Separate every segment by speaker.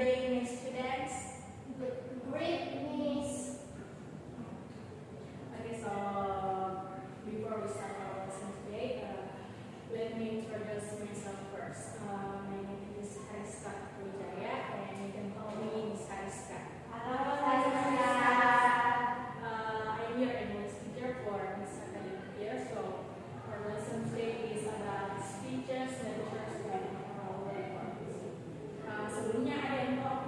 Speaker 1: day, Miss students.
Speaker 2: Great, Miss.
Speaker 1: Okay, so before we start our lesson today, let me introduce myself first. My name is Hariska Wijaya, and you can call me Miss Hariska.
Speaker 2: Halo, Hariska.
Speaker 1: I'm your English teacher for this academic year. So our lesson today is about speeches, lectures, and oral records. Sebelumnya ada yang mau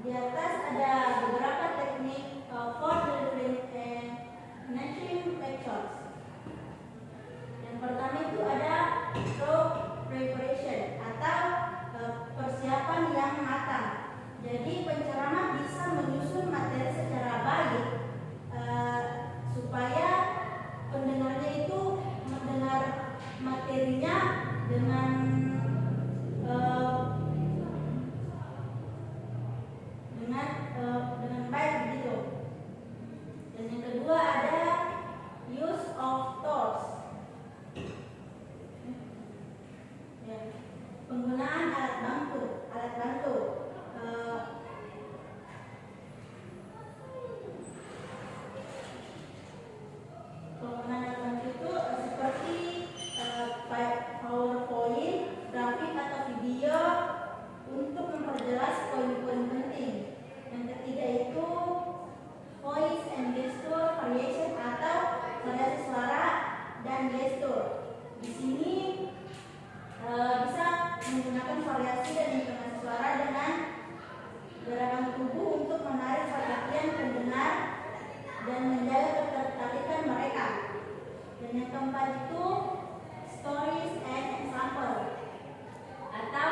Speaker 3: Di atas ada beberapa teknik for delivering and finishing lectures. Yang pertama itu ada thorough preparation atau persiapan yang matang. Jadi penceramah bisa menyusun materi secara baik supaya pendengarnya itu mendengar materinya dengan baik begitu. Dan yang kedua ada use of tools. Ya, penggunaan alat bantu. Penggunaan alat bantu itu seperti PowerPoint, grafik atau video untuk memperjelas poin-poin penting. Yang ketiga itu voice and gesture variation atau variasi suara dan gestur. Di sini bisa menggunakan variasi dan intonasi suara dengan gerakan tubuh untuk menarik perhatian pendengar dan menjaga ketertarikan mereka. Dan yang keempat itu stories and example atau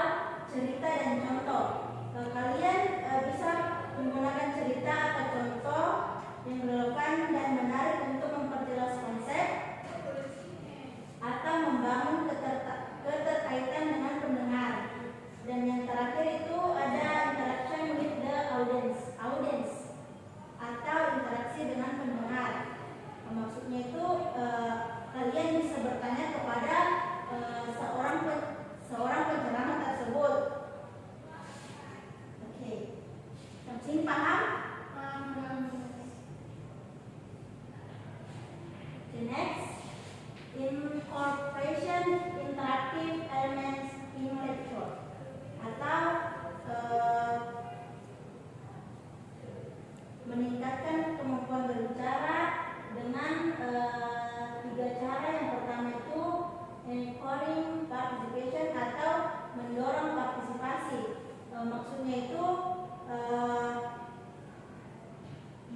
Speaker 3: cerita dan contoh. Kalian bisa menggunakan cerita atau contoh yang relevan dan menarik untuk memperjelas konsep atau membangun keterkaitan dengan pendengar. Dan yang terakhir itu ada interaction with the audience atau interaksi dengan pendengar. Maksudnya itu kalian bisa bertanya kepada seorang penceramah tersebut. Oke. Sampai sini paham? The next, incorporation interactive elements in lecture atau meningkatkan kemampuan berbicara dengan tiga cara. Yang pertama itu encouraging participation atau mendorong partisipasi. Maksudnya itu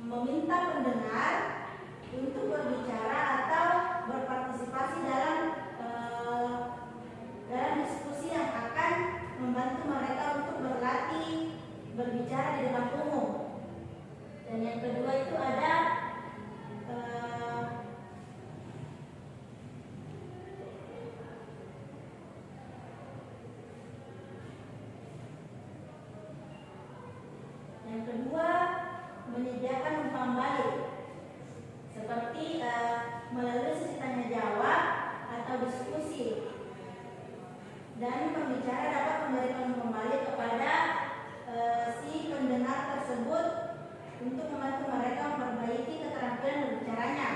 Speaker 3: meminta pendengar untuk berbicara atau berpartisipasi dalam diskusi yang akan membantu mereka untuk berlatih berbicara di depan umum. Dan yang kedua itu ada menyediakan umpan balik seperti melalui sesi tanya jawab atau diskusi. Dan pembicara dapat memberikan umpan balik kepada si pendengar tersebut untuk membantu mereka memperbaiki keterampilan berbicaranya.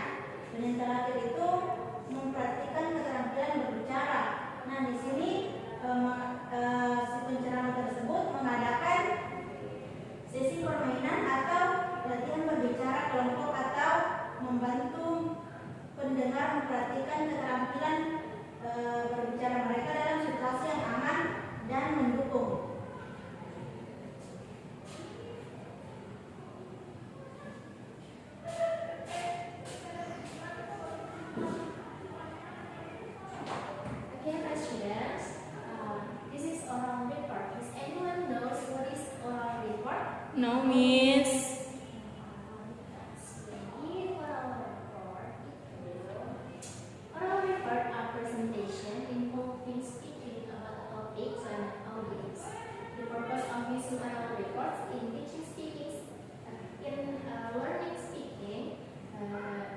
Speaker 3: Dan yang terakhir itu mempraktikkan keterampilan berbicara. Nah, di sini si penceramah tersebut mengadakan sesi permainan atau latihan berbicara kelompok atau membantu pendengar memperhatikan keterampilan berbicara mereka dalam situasi yang aman dan mendukung.
Speaker 2: Okay, my students, this is oral report. Does anyone knows what is oral report?
Speaker 1: No, Miss.
Speaker 2: Oral report are presentation involving speaking about a topic to an audience. The purpose of using oral reports in teaching speaking, learning speaking,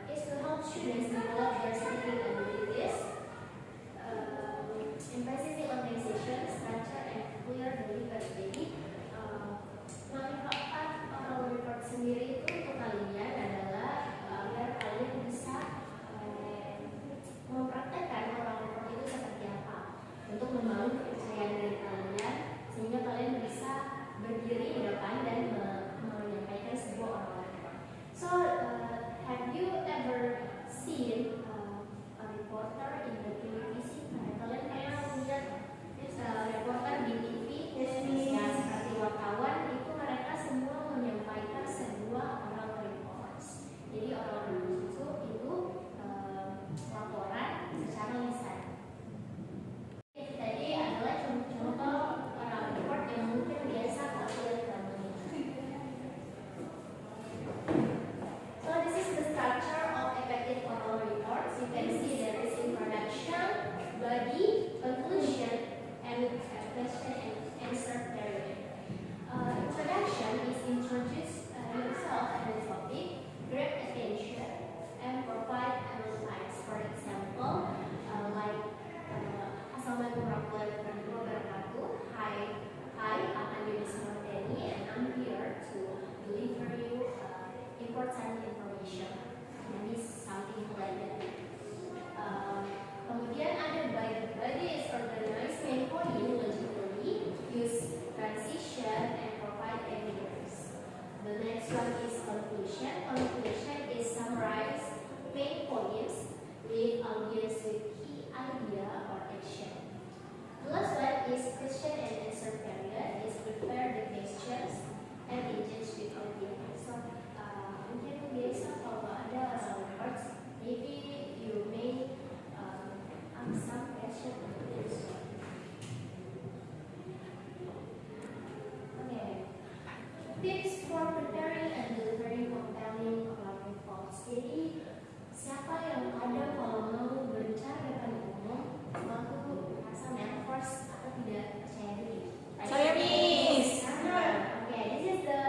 Speaker 2: is to help students develop their speaking abilities, emphasizing the organization, structure, and clear delivery. Manfaat oral report Tips for preparing and delivering compelling oral reports. Jadi siapa yang ada kalau mau berbicara depan umum selalu merasa nervous atau tidak percaya diri?
Speaker 3: Saya, Miss.
Speaker 2: Okay, this is the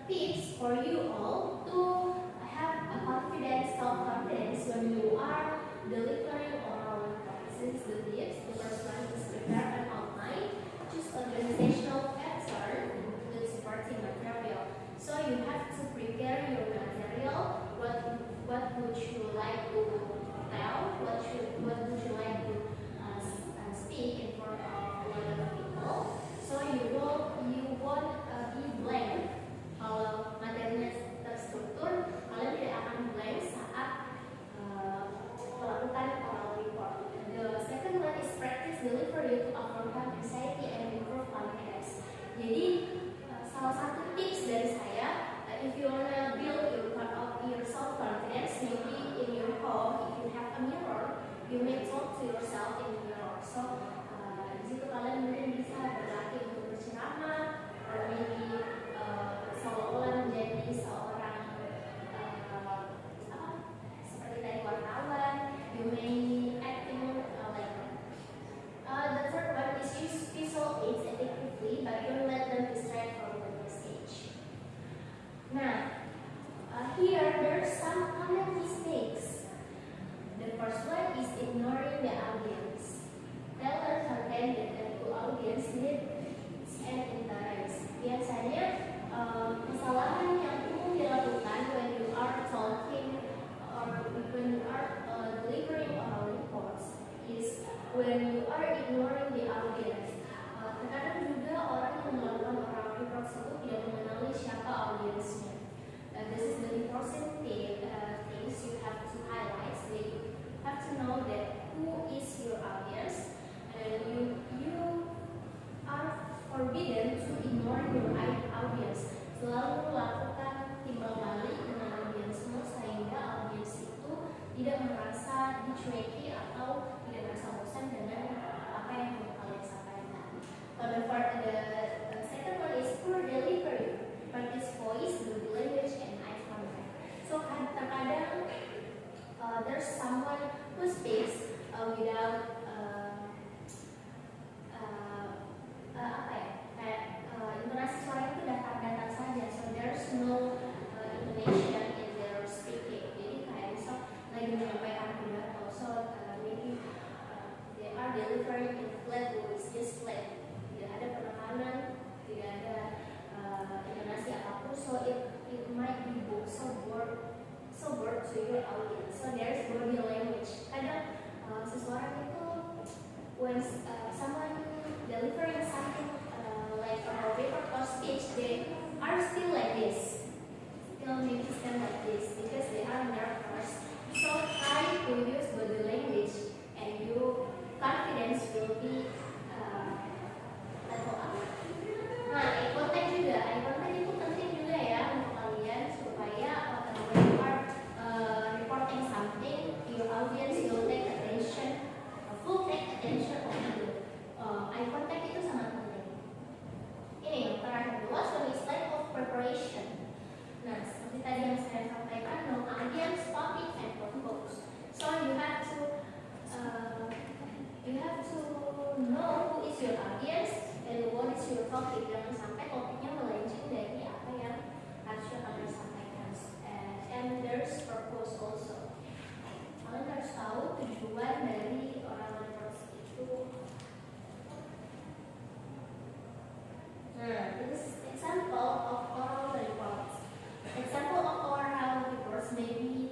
Speaker 2: tips for you all to have a confidence, self-confidence when you are delivering oral reports. This is the tips. The first one is prepare an outline. Choose organizational pattern to supporting material. So you have to prepare your material. What would you like to tell? What would you like to speak in front of a lot of people? So you won't be blank. Kalau materinya terstruktur, kalian tidak akan blank saat melakukan oral report. The second one is practice delivery to overcome anxiety and improve confidence. Jadi salah satu tips dari saya, if you wanna build your self confidence, maybe in your home, if you have a mirror, you may talk to yourself in the mirror. So di situ kalian mungkin bisa berlatih untuk berceramah, atau maybe seolah-olah menjadi seorang seperti tadi wartawan. You may acting like that. The third one is use visual aids effectively, but don't let them distract from the stage. Now, here there's some common mistakes. The first one is ignoring the audience. Tellers are tended to audience needs and interest. Biasanya kesalahan yang umum dilakukan when you are talking or when you are delivering oral reports is when you are ignoring the audience. Terkadang juga orang yang melakukan oral report tersebut tidak mengenali siapa audiensnya. This is the important things you have to highlight. So you have to know that who is your audience, and you are forbidden to ignore your audience. Selalu lakukan timbal balik dengan audiensmu sehingga audiens itu tidak merasa dicueki atau tidak merasa bosan dengan apa yang kalian sampaikan. The second one is poor delivery. Practice voice, body language, and eye contact. So terkadang there's someone who speaks without intonasi suara itu datar-datar saja. So there's no intonation in their speaking. Jadi kayak misal lagi menyampaikan pidato, so maybe they are delivering in flat voice, just flat. Tidak ada penekanan, tidak ada intonasi apapun, so it might be so bored to your audience. So there's body language. Kadang seseorang itu when someone delivering something like a paper or speech, they are still like this, still maybe stand like this because they are nervous. So try to use body language, and your confidence will be level up. Nah, eye contact juga. Eye contact itu penting juga ya untuk kalian supaya when you are reporting something, your audience will take attention, full take attention of you. Eye contact itu sangat penting. Ini yang terakhir, last one is lack of preparation. Nah, seperti tadi yang saya sampaikan, no audience, topic, and purpose. So you have to know who is your audience and what is your topic. Jangan sampai topiknya melenceng dari apa yang harusnya kalian sampaikan. And there's purpose also. Kalian harus tahu tujuan dari oral reports itu. Nah, this is example of oral reports. Example of oral reports may be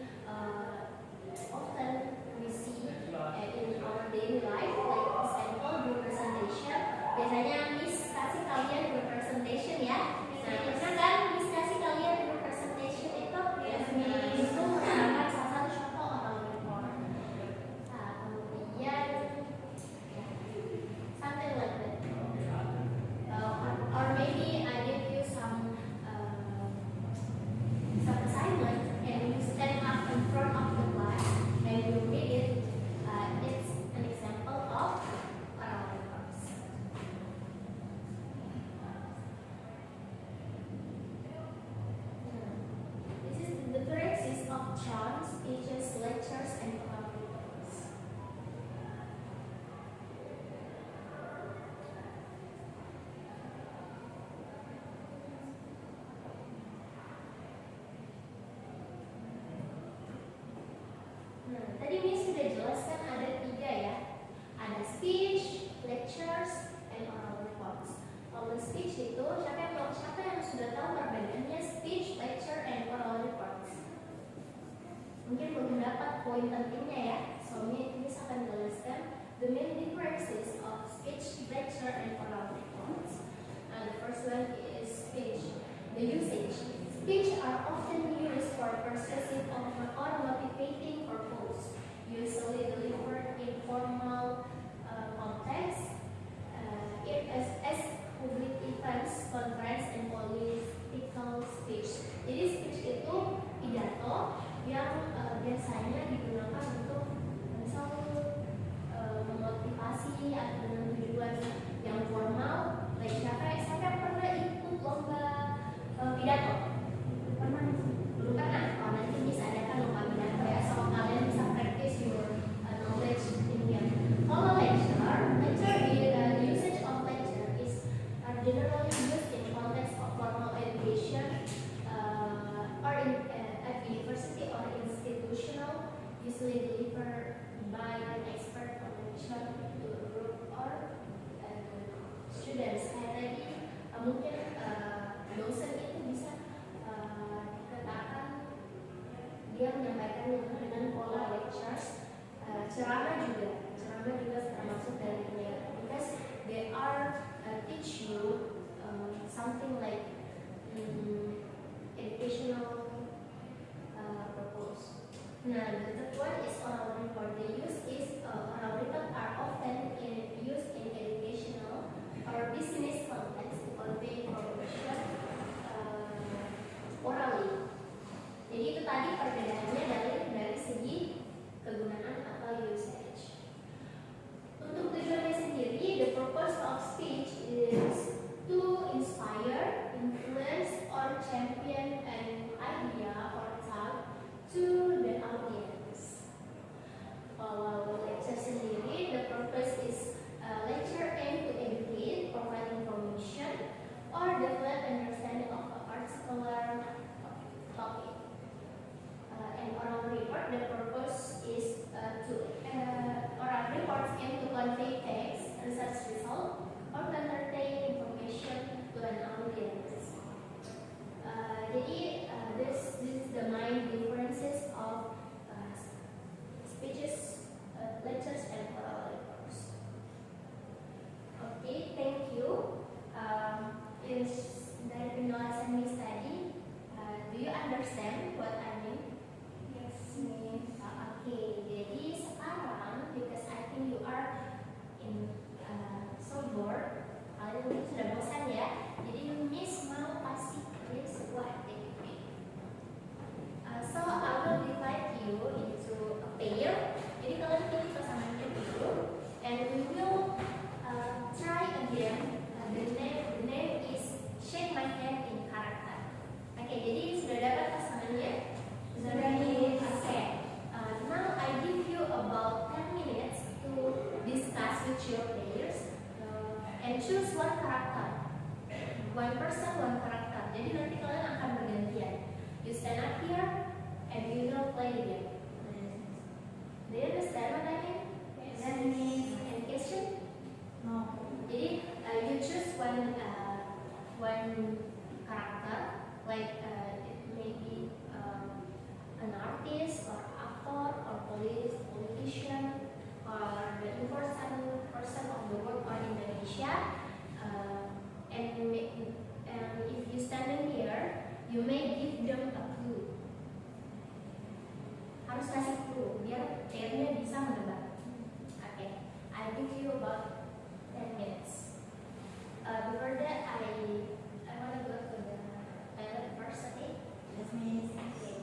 Speaker 2: often we see in our daily life, like example group presentation. Biasanya Miss kasih kalian group presentation ya. Nah, pernah kan Miss kasih kalian group presentation itu? Miss itu merupakan salah satu contoh oral report. Nah, kemudian something like that. Or maybe I give you some ceramah juga termasuk dari penyiaran, because they are teach you something like educational purpose. Now the third one is oral report. The use is oral report are often used in educational or business context to convey information orally. Jadi itu tadi perbedaannya dari segi kegunaan atau usage. Untuk tujuannya sendiri, the purpose of speech is to inspire, influence, or champion an idea or thought to the audience. Kalau lecture sendiri, the purpose is lecture aim to educate, provide information, or develop understanding of a particular topic. And oral report, the purpose is oral reports aim to convey text, research result, or to entertain information to an audience. Jadi this is the main differences of speeches, lectures, and oral reports. Okay, thank you. Is dari penjelasan Miss tadi, do you understand what I mean?
Speaker 1: Yes, Miss.
Speaker 2: Okay, jadi sekarang, because I think you are so bored, kalian mungkin sudah bosan ya. Jadi Miss mau kasih kalian sebuah activity. So I will divide you into a pair. Jadi kalian pilih pasangannya dulu, and we will try again. The name is Shake My Hand in Character. Oke, jadi sudah dapat pasangannya? Sudah nih. Oke. Now I give you about 10 minutes to discuss with your players and choose one character. One person, one character. Jadi nanti kalian akan bergantian. You stand up here and you will play the game. Do you understand what I mean?
Speaker 1: Yes.
Speaker 2: Any question?
Speaker 3: No.
Speaker 2: Jadi you choose one character, like it may be an artist or actor or politician or the important person of the world or Indonesia, and if you standing here, you may give them a clue. Harus kasih clue biar playernya bisa menebak. Okay, I give you about 10 minutes. Before that, I want to go to the toilet first, okay?
Speaker 3: Yes, Miss.
Speaker 2: Okay.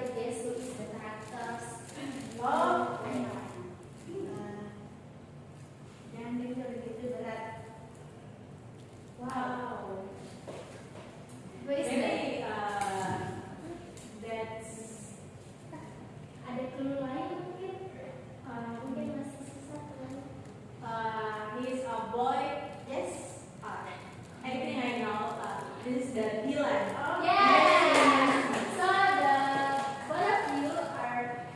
Speaker 2: to guess who is the characters.
Speaker 3: Oh, jangan denger gitu berat.
Speaker 1: Wow.
Speaker 2: Who is that?
Speaker 1: Maybe that's
Speaker 2: Ada clue lain mungkin? Mungkin masih susah kan?
Speaker 1: he's a boy.
Speaker 3: Yes.
Speaker 1: I think I know. This is the Dylan.
Speaker 2: Yeah. So the both of you are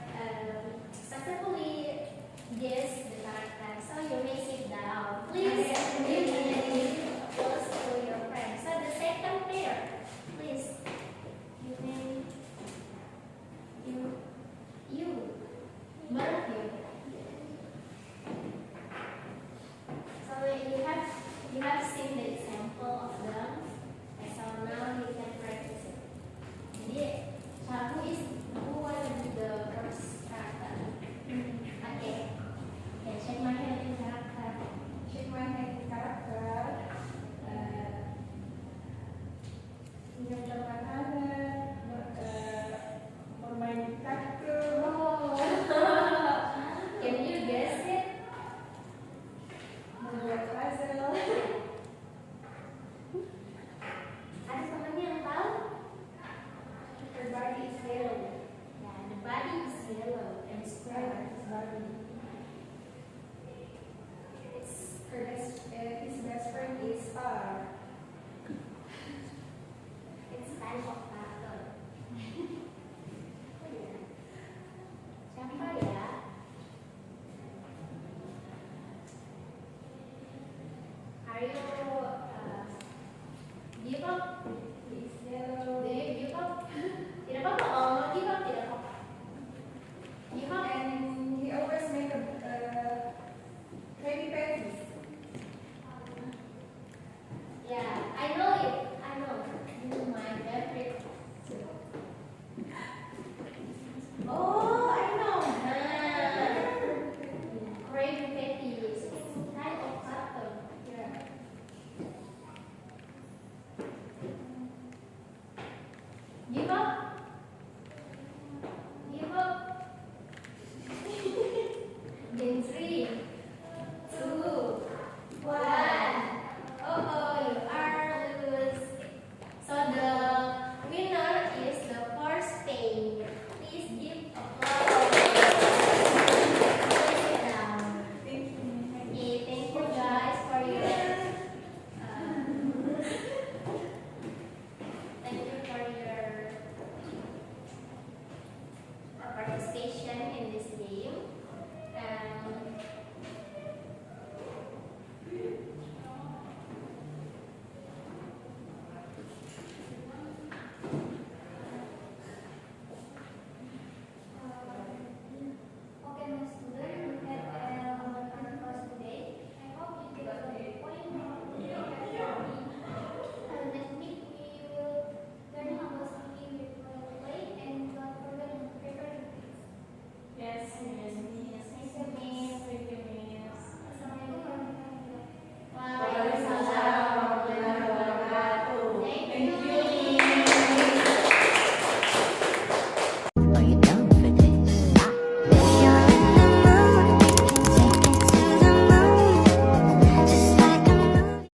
Speaker 2: successfully guess the character. So you may sit down. Please give applause to your friends. So the second pair, please. You may you both of you. So you have seen the example of them. And so now you can practice it. Jadi, who wanna be the first character? Okay. Okay, shake my hand in character.
Speaker 3: Shake my hand karakter. Mencoba bermain kartu.